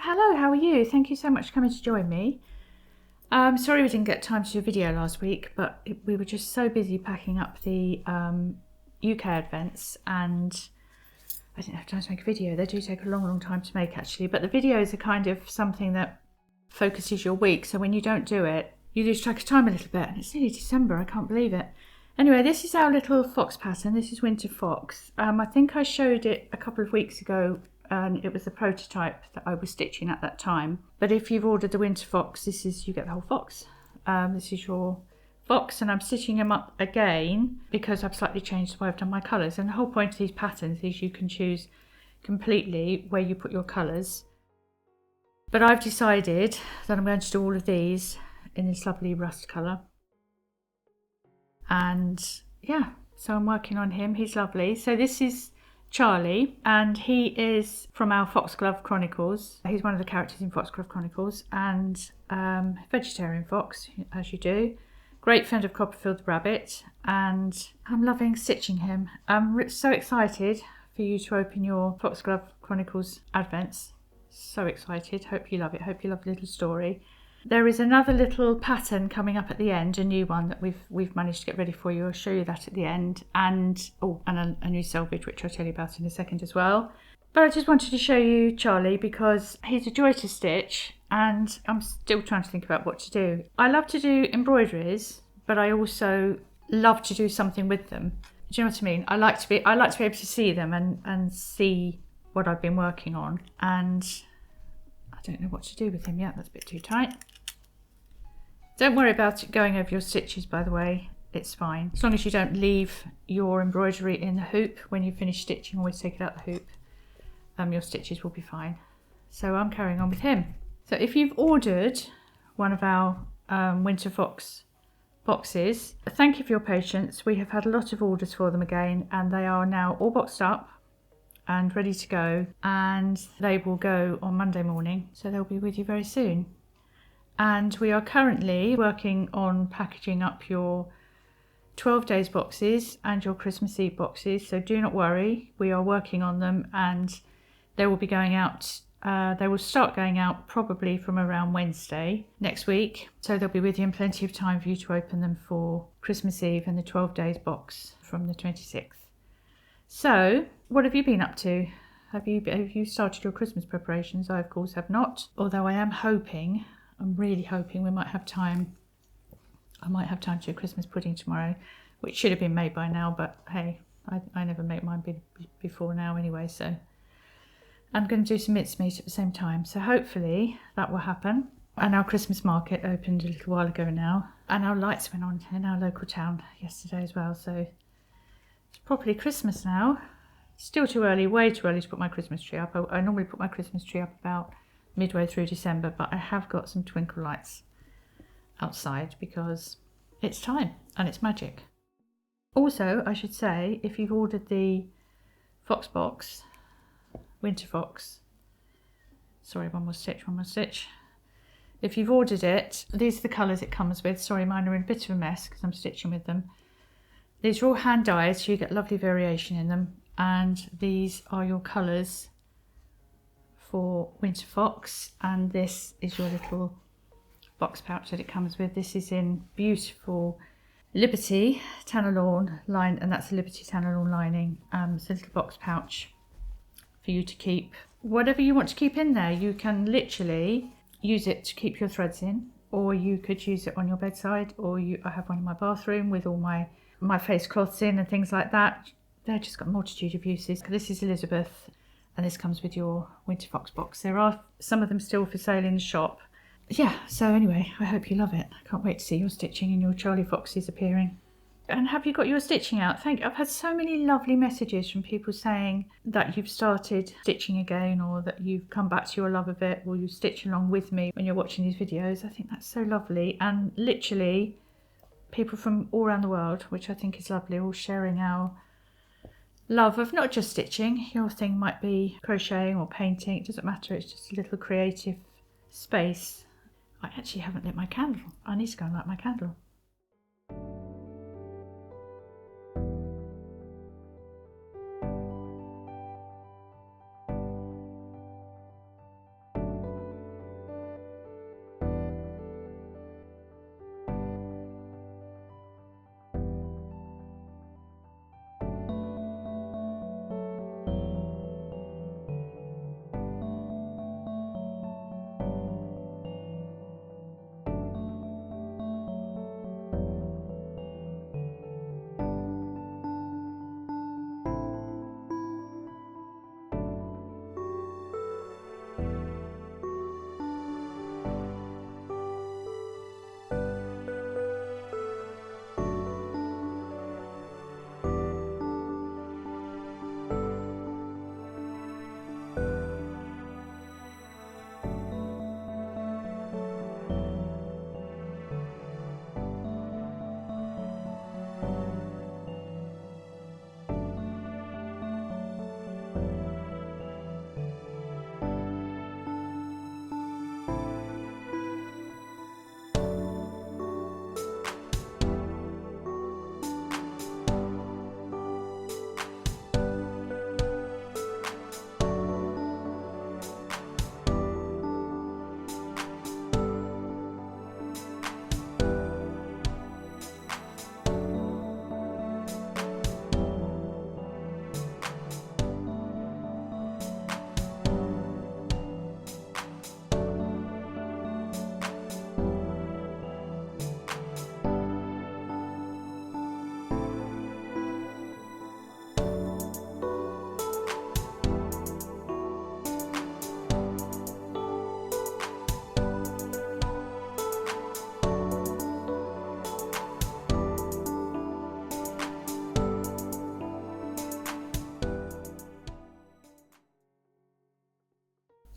Hello, how are you? Thank you so much for coming to join me. Sorry we didn't get time to do a video last week, but we were just so busy packing up the UK advents and I didn't have time to make a video. They do take a long time to make actually, but the videos are kind of something that focuses your week, so when you don't do it, you lose track of time a little bit, and it's nearly December, I can't believe it. Anyway, this is our little fox pattern. This is Winter Fox. I think I showed it a couple of weeks ago and it was the prototype that I was stitching at that time. But if you've ordered the Winter Fox, you get the whole fox. This is your fox, and I'm stitching them up again because I've slightly changed the way I've done my colours. And the whole point of these patterns is you can choose completely where you put your colours. But I've decided that I'm going to do all of these in this lovely rust colour. And yeah, so I'm working on him. He's lovely. So this is Charlie, and he is from our Foxglove Chronicles. He's one of the characters in Foxglove Chronicles, and vegetarian fox, as you do. Great friend of Copperfield the rabbit, and I'm loving stitching him. I'm so excited for you to open your Foxglove Chronicles advents. So excited. Hope you love it. Hope you love the little story. There is another little pattern coming up at the end, a new one that we've managed to get ready for you. I'll show you that at the end, and a new salvage, which I'll tell you about in a second as well. But I just wanted to show you Charlie because he's a joy to stitch, and I'm still trying to think about what to do. I love to do embroideries, but I also love to do something with them. Do you know what I mean? I like to be able to see them and see what I've been working on, and I don't know what to do with him yet. That's a bit too tight. Don't worry about it going over your stitches, by the way, it's fine. As long as you don't leave your embroidery in the hoop when you finish stitching, always take it out the hoop. Your stitches will be fine. So I'm carrying on with him. So if you've ordered one of our Winter Fox boxes, thank you for your patience. We have had a lot of orders for them again, and they are now all boxed up and ready to go, and they will go on Monday morning, so they'll be with you very soon. And we are currently working on packaging up your 12 days boxes and your Christmas Eve boxes, so do not worry, we are working on them, and they will be going out, they will start going out probably from around Wednesday next week, so they'll be with you in plenty of time for you to open them for Christmas Eve and the 12 days box from the 26th. So what have you been up to? Have you started your Christmas preparations? I of course have not, although I'm really hoping we might have time. I might have time to do a Christmas pudding tomorrow, which should have been made by now, but hey, I never make mine before now anyway, so I'm going to do some mincemeat at the same time, so hopefully that will happen. And our Christmas market opened a little while ago now, and our lights went on in our local town yesterday as well, so it's properly Christmas now. Still too early, way too early to put my Christmas tree up. I normally put my Christmas tree up about midway through December, but I have got some twinkle lights outside because it's time and it's magic. Also, I should say, if you've ordered the Fox box, Winter Fox, sorry, one more stitch. If you've ordered it, these are the colours it comes with. Sorry, mine are in a bit of a mess because I'm stitching with them. These are all hand dyed, so you get lovely variation in them, and these are your colours for Winter Fox, and this is your little box pouch that it comes with. This is in beautiful Liberty Tannerlawn line, and that's a Liberty Tannerlawn lining. It's a little box pouch for you to keep whatever you want to keep in there. You can literally use it to keep your threads in, or you could use it on your bedside, or I have one in my bathroom with all my face cloths in and things like that. They've just got a multitude of uses. This is Elizabeth, and this comes with your Winter Fox box. There are some of them still for sale in the shop. Yeah, so anyway, I hope you love it. I can't wait to see your stitching and your Charlie Foxes appearing. And have you got your stitching out? I've had so many lovely messages from people saying that you've started stitching again, or that you've come back to your love of it, or you stitch along with me when you're watching these videos. I think that's so lovely, and literally people from all around the world, which I think is lovely, all sharing our love of not just stitching. Your thing might be crocheting or painting, it doesn't matter, it's just a little creative space. I actually haven't lit my candle. I need to go and light my candle.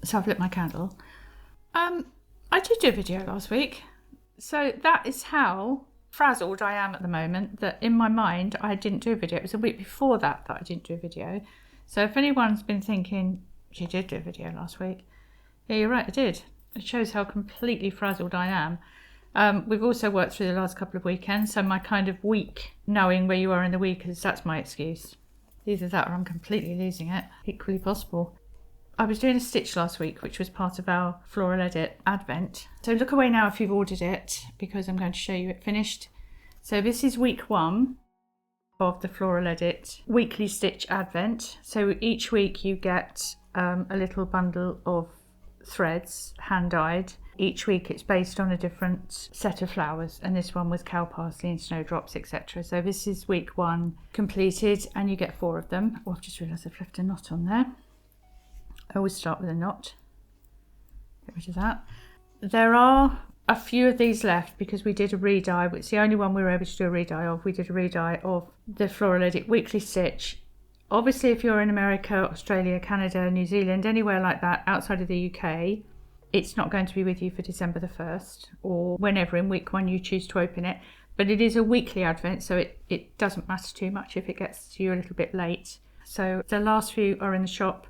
So I've lit my candle. I did do a video last week. So that is how frazzled I am at the moment, that in my mind I didn't do a video. It was a week before that I didn't do a video. So if anyone's been thinking, she did do a video last week, yeah, you're right, I did. It shows how completely frazzled I am. We've also worked through the last couple of weekends, so my kind of week, knowing where you are in the week, that's my excuse. Either that or I'm completely losing it. Equally possible. I was doing a stitch last week, which was part of our Floral Edit Advent. So look away now if you've ordered it, because I'm going to show you it finished. So this is week 1 of the Floral Edit Weekly Stitch Advent. So each week you get a little bundle of threads, hand-dyed. Each week it's based on a different set of flowers, and this one was cow parsley and snowdrops, etc. So this is week 1 completed, and you get 4 of them. Oh, I've just realised I've left a knot on there. I always start with a knot. Get rid of that. There are a few of these left because we did a re-dye. It's the only one we were able to do a re-dye of. We did a re-dye of the Floral Edit Weekly Stitch. Obviously, if you're in America, Australia, Canada, New Zealand, anywhere like that outside of the UK, it's not going to be with you for December the 1st or whenever in week 1 you choose to open it. But it is a weekly advent, so it doesn't matter too much if it gets to you a little bit late. So the last few are in the shop.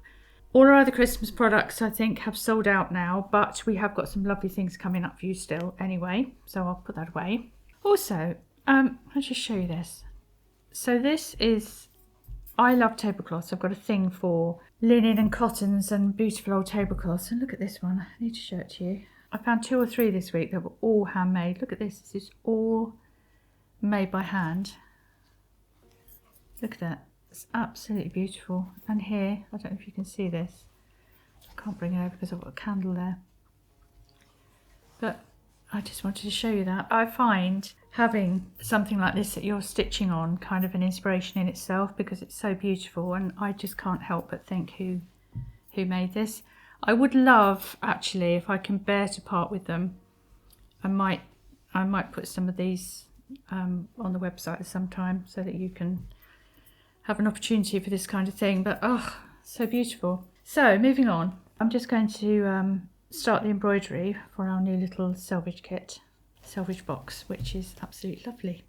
All our other Christmas products, I think, have sold out now, but we have got some lovely things coming up for you still anyway, so I'll put that away. Also, I'll just show you this. So this is, I love tablecloths. I've got a thing for linen and cottons and beautiful old tablecloths. And look at this one. I need to show it to you. I found 2 or 3 this week that were all handmade. Look at this. This is all made by hand. Look at that. It's absolutely beautiful. And here, I don't know if you can see this. I can't bring it over because I've got a candle there. But I just wanted to show you that. I find having something like this that you're stitching on kind of an inspiration in itself because it's so beautiful, and I just can't help but think who made this. I would love, actually, if I can bear to part with them, I might put some of these on the website at some time so that you can have an opportunity for this kind of thing. But oh, so beautiful. So moving on, I'm just going to start the embroidery for our new little salvage kit, salvage box, which is absolutely lovely.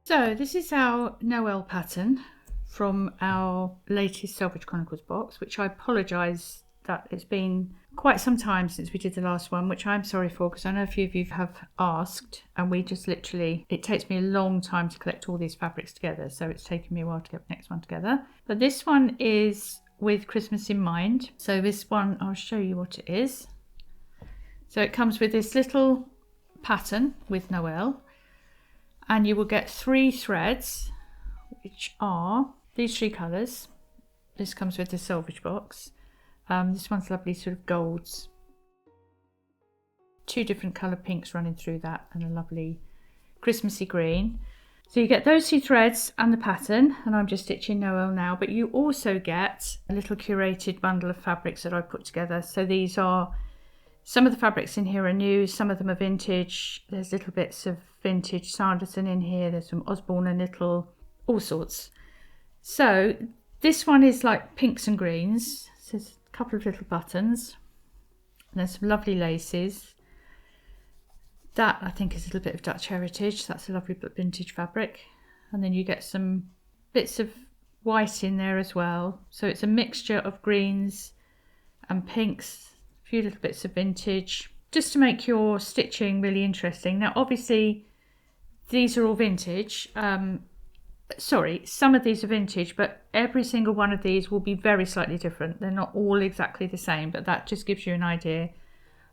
So this is our Noel pattern from our latest Salvage Chronicles box, which I apologise that it's been quite some time since we did the last one, which I'm sorry for because I know a few of you have asked, and we just literally, it takes me a long time to collect all these fabrics together, so it's taken me a while to get the next one together. But this one is with Christmas in mind. So this one, I'll show you what it is. So it comes with this little pattern with Noel, and you will get 3 threads, which are these 3 colours. This comes with the salvage box. This one's lovely sort of golds. 2 different colour pinks running through that and a lovely Christmassy green. So you get those 2 threads and the pattern, and I'm just stitching Noel now, but you also get a little curated bundle of fabrics that I put together. So these are, some of the fabrics in here are new, some of them are vintage. There's little bits of vintage Sanderson in here, there's some Osborne and little, all sorts. So this one is like pinks and greens. So there's a couple of little buttons, and there's some lovely laces. That I think is a little bit of Dutch heritage. That's a lovely vintage fabric. And then you get some bits of white in there as well. So it's a mixture of greens and pinks, a few little bits of vintage, just to make your stitching really interesting. Now obviously these are all vintage. Sorry, some of these are vintage, but every single one of these will be very slightly different. They're not all exactly the same, but that just gives you an idea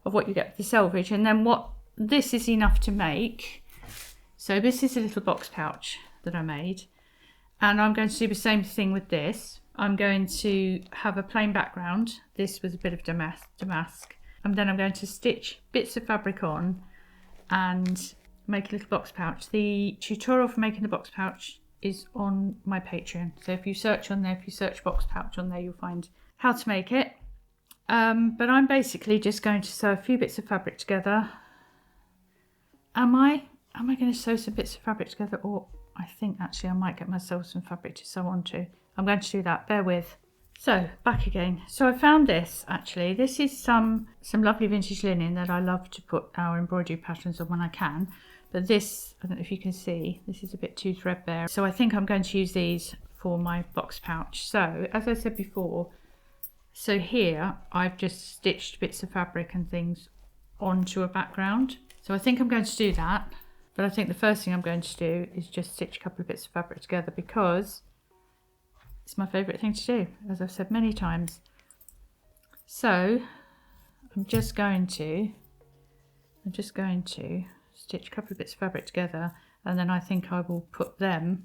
of what you get with the selvage. And then what this is enough to make. So this is a little box pouch that I made, and I'm going to do the same thing with this. I'm going to have a plain background. This was a bit of damask, and then I'm going to stitch bits of fabric on and make a little box pouch. The tutorial for making the box pouch is on my Patreon, so if you search on there, if you search box pouch on there, you'll find how to make it. But I'm basically just going to sew a few bits of fabric together. Am I going to sew some bits of fabric together, or I think actually I might get myself some fabric to sew onto. I'm going to do that, bear with. So back again. So I found this actually. This is some lovely vintage linen that I love to put our embroidery patterns on when I can. But this, I don't know if you can see, this is a bit too threadbare. So I think I'm going to use these for my box pouch. So as I said before, so here I've just stitched bits of fabric and things onto a background. So I think I'm going to do that, but I think the first thing I'm going to do is just stitch a couple of bits of fabric together, because it's my favourite thing to do, as I've said many times. So I'm just going to stitch a couple of bits of fabric together, and then I think I will put them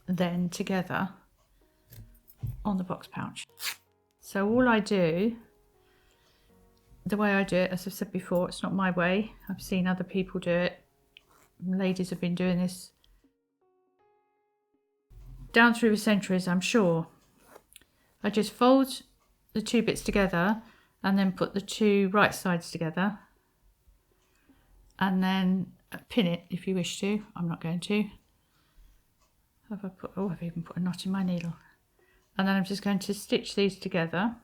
then together on the box pouch. So all I do, the way I do it, as I've said before, it's not my way. I've seen other people do it. Ladies have been doing this down through the centuries, I'm sure. I just fold the 2 bits together and then put the 2 right sides together, and then pin it if you wish to. I'm not going to. I've even put a knot in my needle. And then I'm just going to stitch these together.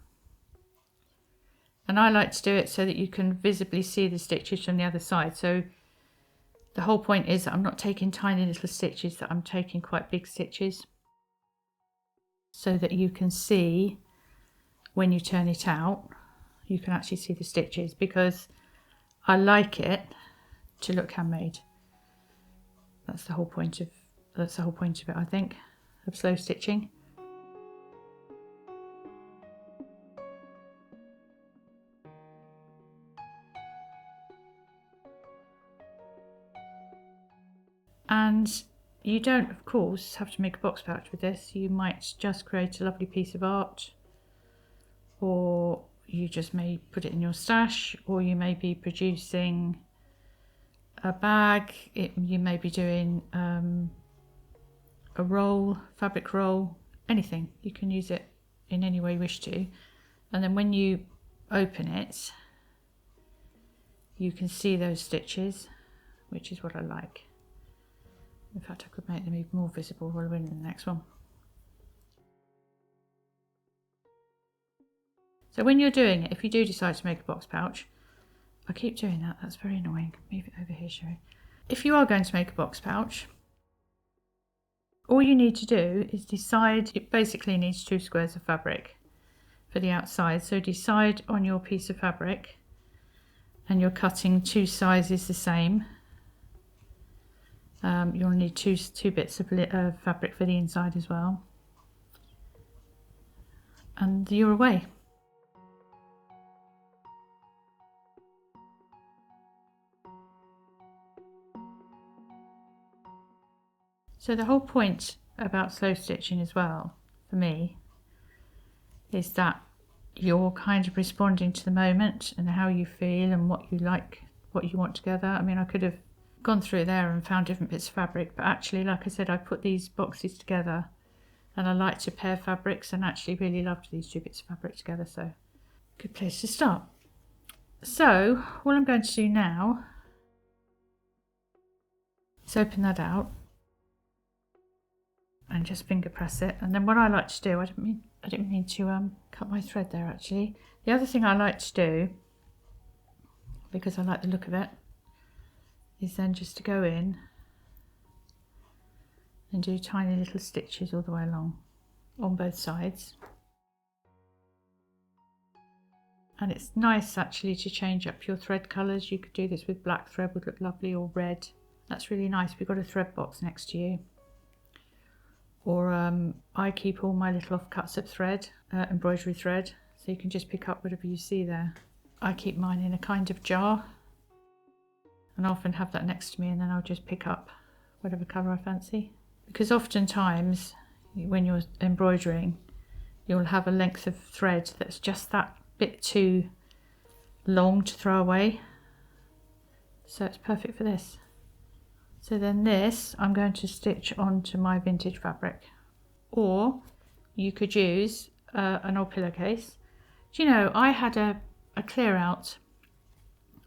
And I like to do it so that you can visibly see the stitches from the other side. So the whole point is that I'm not taking tiny little stitches, that I'm taking quite big stitches, so that you can see when you turn it out, you can actually see the stitches, because I like it to look handmade. That's the whole point of it, I think, of slow stitching. And you don't, of course, have to make a box pouch with this. You might just create a lovely piece of art, or you just may put it in your stash, or you may be producing a bag. You may be doing a roll, fabric roll, anything. You can use it in any way you wish to. And then when you open it, you can see those stitches, which is what I like. In fact, I could make them even more visible while we're in the next one. So when you're doing it, if you do decide to make a box pouch, I keep doing that, that's very annoying. Move it over here, Sherry. If you are going to make a box pouch, all you need to do is decide, it basically needs 2 squares of fabric for the outside. So decide on your piece of fabric, and you're cutting 2 sizes the same. You'll need two bits of fabric for the inside as well, and you're away. So the whole point about slow stitching as well, for me, is that you're kind of responding to the moment and how you feel and what you like, what you want together. I mean, I could have gone through there and found different bits of fabric, but actually, like I said, I put these boxes together and I like to pair fabrics and actually really loved these two bits of fabric together, so good place to start. So what I'm going to do now is open that out and just finger press it. And then what I like to do, I didn't mean to cut my thread there actually. The other thing I like to do, because I like the look of it, is then just to go in and do tiny little stitches all the way along on both sides. And it's nice actually to change up your thread colours. You could do this with black thread, would look lovely, or red. That's really nice. We've got a thread box next to you. Or I keep all my little offcuts of thread, embroidery thread, so you can just pick up whatever you see there. I keep mine in a kind of jar and I often have that next to me, and then I'll just pick up whatever colour I fancy. Because oftentimes when you're embroidering, you'll have a length of thread that's just that bit too long to throw away, so it's perfect for this. So then this I'm going to stitch onto my vintage fabric, or you could use an old pillowcase. Do you know, I had a clear out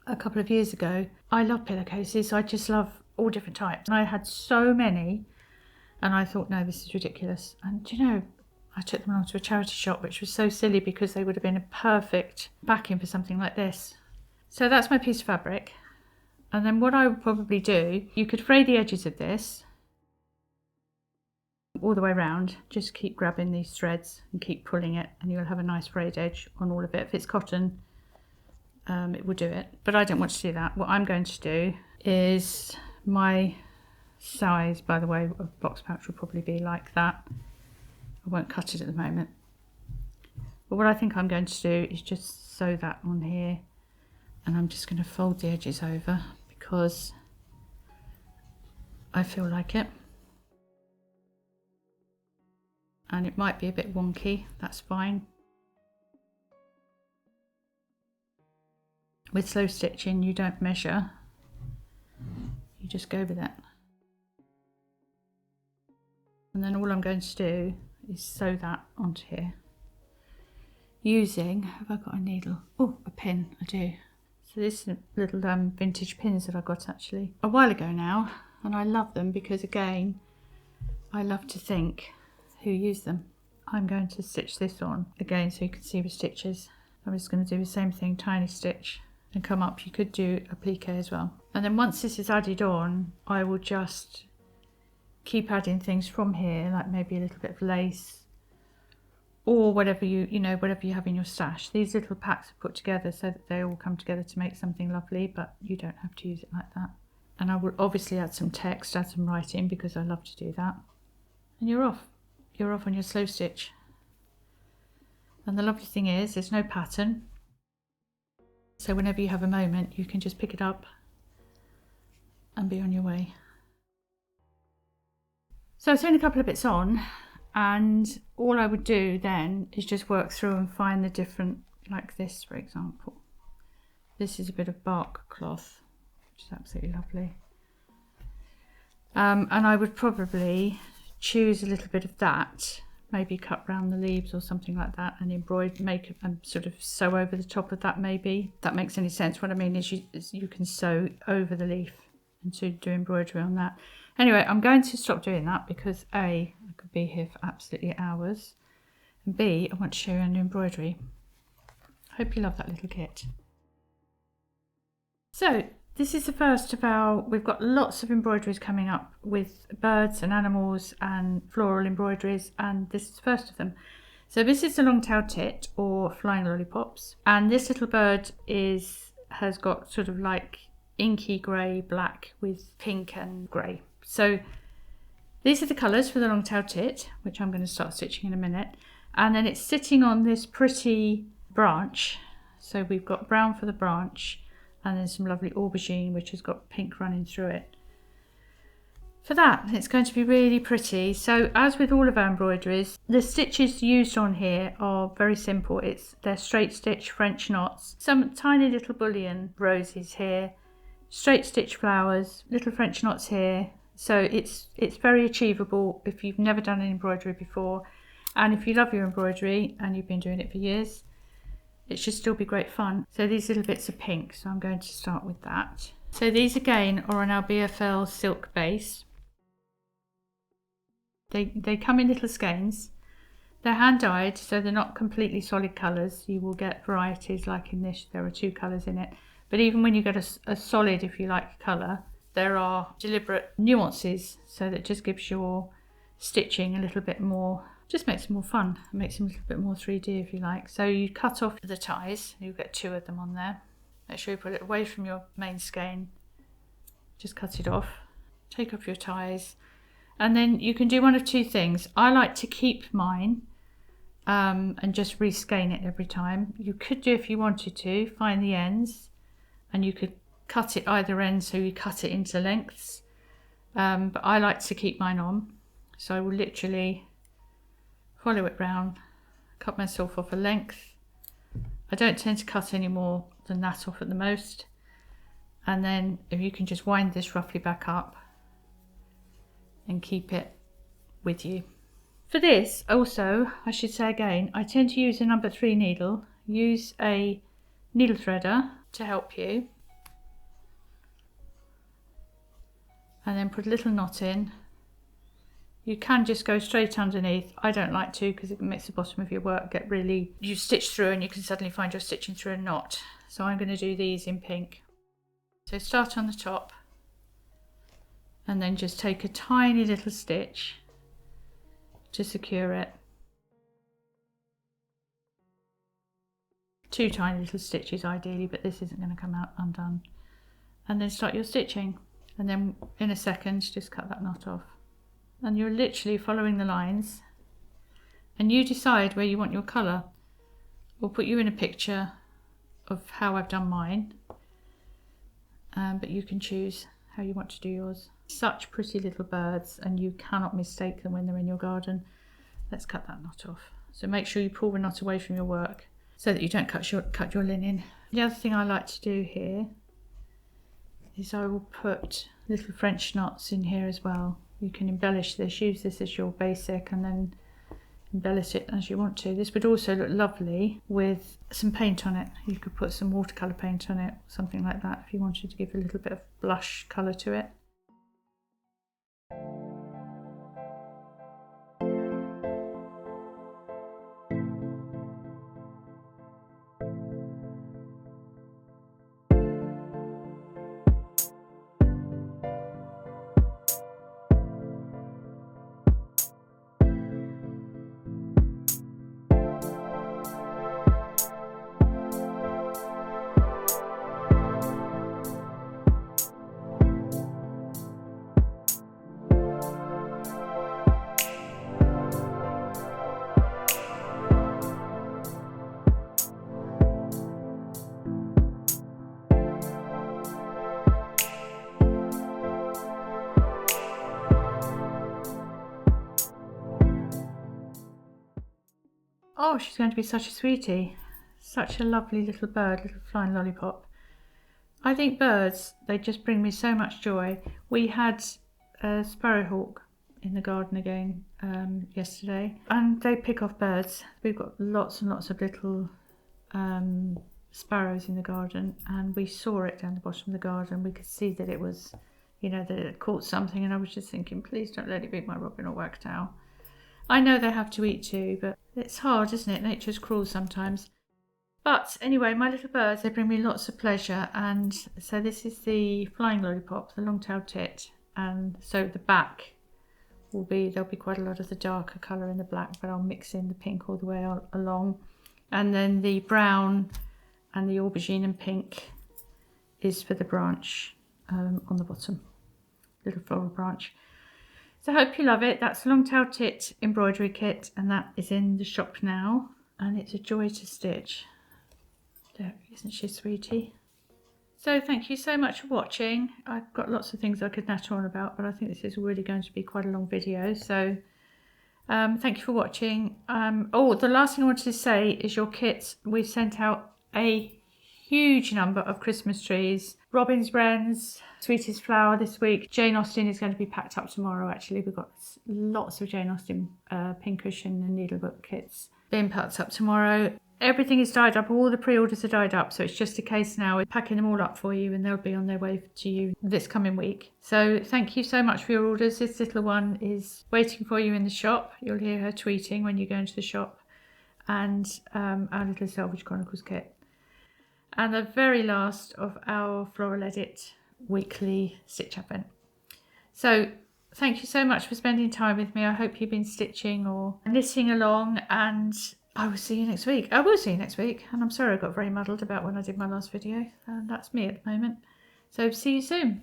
a couple of years ago. I love pillowcases, I just love all different types, and I had so many and I thought, no, this is ridiculous. And do you know, I took them along to a charity shop, which was so silly because they would have been a perfect backing for something like this. So that's my piece of fabric. And then what I would probably do, you could fray the edges of this all the way around. Just keep grabbing these threads and keep pulling it, and you'll have a nice frayed edge on all of it. If it's cotton, it will do it. But I don't want to do that. What I'm going to do is, my size, by the way, of box pouch will probably be like that. I won't cut it at the moment. But what I think I'm going to do is just sew that on here, and I'm just going to fold the edges over because I feel like it. And it might be a bit wonky, that's fine. With slow stitching, you don't measure, you just go with it. And then all I'm going to do is sew that onto here using, have I got a needle? Oh, a pin, I do. So this is little vintage pins that I got actually a while ago now, and I love them because, again, I love to think who used them. I'm going to stitch this on again so you can see the stitches. I'm just going to do the same thing, tiny stitch and come up. You could do a plique as well. And then once this is added on, I will just keep adding things from here, like maybe a little bit of lace or whatever whatever you have in your stash. These little packs are put together so that they all come together to make something lovely, but you don't have to use it like that. And I will obviously add some text, add some writing, because I love to do that. And you're off. You're off on your slow stitch. And the lovely thing is, there's no pattern. So whenever you have a moment, you can just pick it up and be on your way. So I've sewn a couple of bits on, and all I would do then is just work through and find the different, like this for example. This is a bit of bark cloth, which is absolutely lovely. And I would probably choose a little bit of that, maybe cut round the leaves or something like that, and embroider, make and sort of sew over the top of that, maybe. If that makes any sense. What I mean is you can sew over the leaf and to do embroidery on that. Anyway, I'm going to stop doing that because A, I could be here for absolutely hours, and B, I want to show you a new embroidery. Hope you love that little kit. So this is the first of our, we've got lots of embroideries coming up with birds and animals and floral embroideries, and this is the first of them. So this is the Longtail tit, or flying lollipops, and this little bird has got sort of like inky grey black with pink and grey. So these are the colours for the Longtail tit, which I'm going to start stitching in a minute, and then it's sitting on this pretty branch. So we've got brown for the branch, and then some lovely aubergine which has got pink running through it for that. It's going to be really pretty. So as with all of our embroideries, the stitches used on here are very simple. They're straight stitch French knots, some tiny little bullion roses here, straight stitch flowers, little French knots here. So it's very achievable if you've never done an embroidery before, and if you love your embroidery and you've been doing it for years, it should still be great fun. So these little bits are pink, so I'm going to start with that. So these again are on our BFL silk base. They come in little skeins. They're hand dyed, so they're not completely solid colours. You will get varieties, like in this, there are 2 colours in it. But even when you get a solid, if you like, colour, there are deliberate nuances, so that just gives your stitching a little bit more, just makes it more fun. It makes them a little bit more 3D, if you like. So you cut off the ties. You'll get 2 of them on there. Make sure you put it away from your main skein. Just cut it off. Take off your ties. And then you can do one of 2 things. I like to keep mine and just reskein it every time. You could do, if you wanted to, find the ends, and you could cut it either end, so you cut it into lengths. But I like to keep mine on. So I will literally follow it round, cut myself off a length. I don't tend to cut any more than that off at the most. And then if you can just wind this roughly back up and keep it with you. For this also, I should say again, I tend to use a number 3 needle. Use a needle threader to help you. And then put a little knot in. You can just go straight underneath. I don't like to, because it makes the bottom of your work get really, you stitch through and you can suddenly find you're stitching through a knot. So I'm going to do these in pink. So start on the top and then just take a tiny little stitch to secure it. 2 tiny little stitches ideally, but this isn't going to come out undone. And then start your stitching, and then in a second just cut that knot off. And you're literally following the lines, and you decide where you want your colour. We'll put you in a picture of how I've done mine, but you can choose how you want to do yours. Such pretty little birds, and you cannot mistake them when they're in your garden. Let's cut that knot off. So make sure you pull the knot away from your work so that you don't cut your linen. The other thing I like to do here is I will put little French knots in here as well. You can embellish this, use this as your basic, and then embellish it as you want to. This would also look lovely with some paint on it. You could put some watercolour paint on it, something like that, if you wanted to give a little bit of blush colour to it. Oh, she's going to be such a sweetie. Such a lovely little bird, little flying lollipop. I think birds, they just bring me so much joy. We had a sparrowhawk in the garden again yesterday, and they pick off birds. We've got lots and lots of little sparrows in the garden, and we saw it down the bottom of the garden. We could see that it was, you know, that it caught something, and I was just thinking, please don't let it be my robin or wagtail. I know they have to eat too, but it's hard, isn't it? Nature's cruel sometimes. But anyway, my little birds, they bring me lots of pleasure. And so this is the flying lollipop, the long-tailed tit. And so the back there'll be quite a lot of the darker colour in the black, but I'll mix in the pink all the way along. And then the brown and the aubergine and pink is for the branch on the bottom, little floral branch. So I hope you love it. That's Longtail Tit embroidery kit, and that is in the shop now, and it's a joy to stitch. There, isn't she, sweetie? So thank you so much for watching. I've got lots of things I could natter on about, but I think this is really going to be quite a long video. So thank you for watching. Oh, the last thing I wanted to say is your kits. We've sent out a huge number of Christmas trees. Robin's Wrens, Sweetest Flower this week. Jane Austen is going to be packed up tomorrow, actually. We've got lots of Jane Austen pincushion and needlebook kits being packed up tomorrow. Everything is dyed up. All the pre-orders are dyed up. So it's just a case now of packing them all up for you and they'll be on their way to you this coming week. So thank you so much for your orders. This little one is waiting for you in the shop. You'll hear her tweeting when you go into the shop. And our little Salvage Chronicles kit. And the very last of our Floral Edit weekly stitch advent. So thank you so much for spending time with me. I hope you've been stitching or knitting along, and I will see you next week. I will see you next week. And I'm sorry I got very muddled about when I did my last video. That's me at the moment. So see you soon.